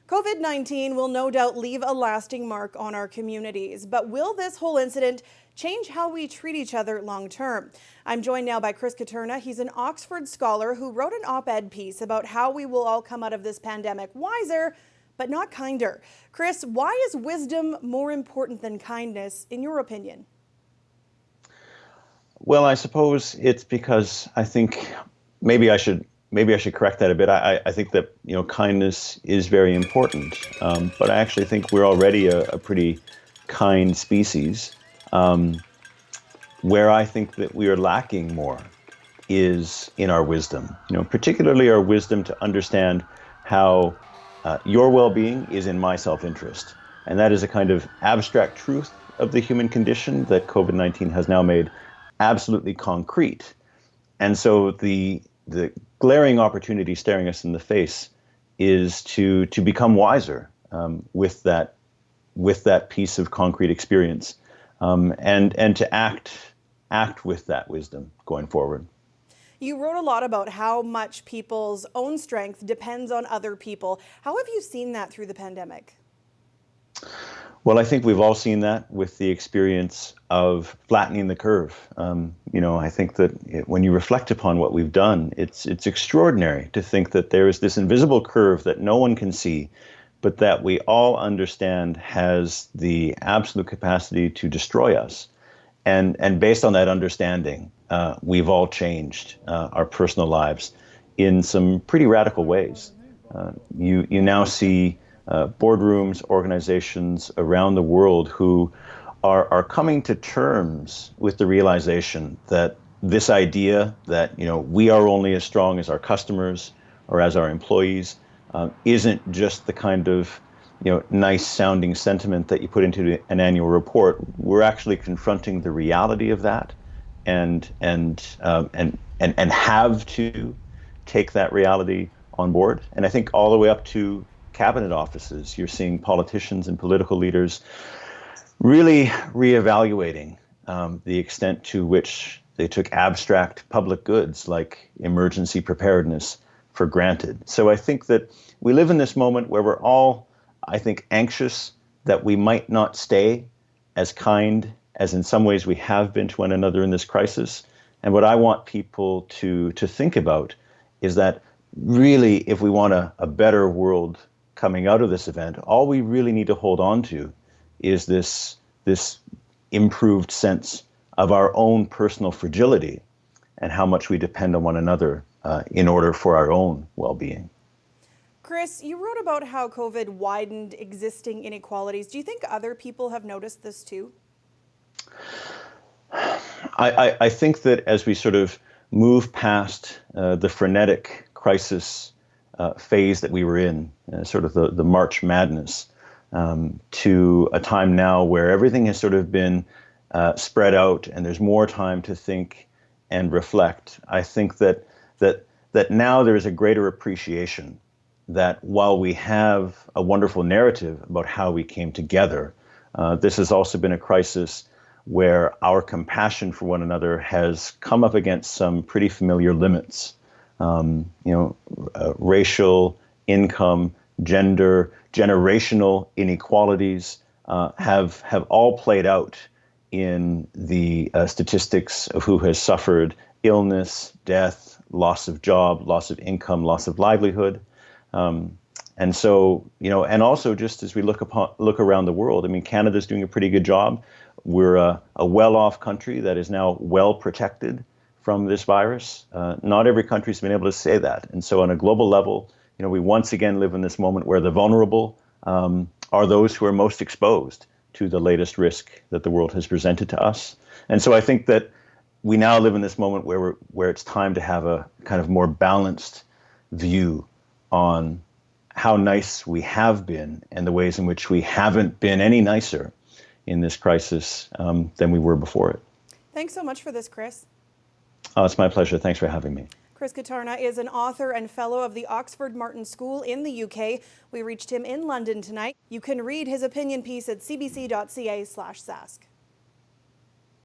COVID-19 will no doubt leave a lasting mark on our communities, but will this whole incident change how we treat each other long term? I'm joined now by Chris Kutarna. He's an Oxford scholar who wrote an op-ed piece about how we will all come out of this pandemic wiser, but not kinder. Chris, why is wisdom more important than kindness, in your opinion? Well, I suppose it's because I think maybe I should correct that a bit. I think that kindness is very important, but I actually think we're already a pretty kind species. Where I think that we are lacking more is in our wisdom. Particularly our wisdom to understand how your well-being is in my self-interest, and that is a kind of abstract truth of the human condition that COVID-19 has now made absolutely concrete. And so the glaring opportunity staring us in the face is to become wiser with that piece of concrete experience, and to act with that wisdom going forward. You wrote a lot about how much people's own strength depends on other people. How have you seen that through the pandemic? Well, I think we've all seen that with the experience of flattening the curve. I think that when you reflect upon what we've done, it's extraordinary to think that there is this invisible curve that no one can see, but that we all understand has the absolute capacity to destroy us. And based on that understanding, we've all changed our personal lives in some pretty radical ways. You now see boardrooms, organizations around the world who are coming to terms with the realization that this idea that we are only as strong as our customers or as our employees isn't just the kind of nice sounding sentiment that you put into an annual report. We're actually confronting the reality of that, and have to take that reality on board. And I think all the way up to cabinet offices, you're seeing politicians and political leaders really reevaluating the extent to which they took abstract public goods like emergency preparedness for granted. So I think that we live in this moment where we're all, I think, anxious that we might not stay as kind as in some ways we have been to one another in this crisis. And what I want people to think about is that really, if we want a better world coming out of this event, all we really need to hold on to is this improved sense of our own personal fragility and how much we depend on one another in order for our own well-being. Chris, you wrote about how COVID widened existing inequalities. Do you think other people have noticed this too? I think that as we sort of move past the frenetic crisis phase that we were in, sort of the March Madness, to a time now where everything has sort of been spread out and there's more time to think and reflect. I think that now there is a greater appreciation that while we have a wonderful narrative about how we came together, this has also been a crisis where our compassion for one another has come up against some pretty familiar limits. Racial, income, gender, generational inequalities have all played out in the statistics of who has suffered illness, death, loss of job, loss of income, loss of livelihood. And so, and also just as we look around the world, I mean, Canada's doing a pretty good job. We're a well-off country that is now well protected from this virus. Not every country's been able to say that. And so on a global level, we once again live in this moment where the vulnerable are those who are most exposed to the latest risk that the world has presented to us. And so I think that we now live in this moment where it's time to have a kind of more balanced view on how nice we have been and the ways in which we haven't been any nicer in this crisis than we were before it. Thanks so much for this, Chris. Oh, it's my pleasure. Thanks for having me. Chris Kutarna is an author and fellow of the Oxford Martin School in the UK. We reached him in London tonight. You can read his opinion piece at cbc.ca/sask.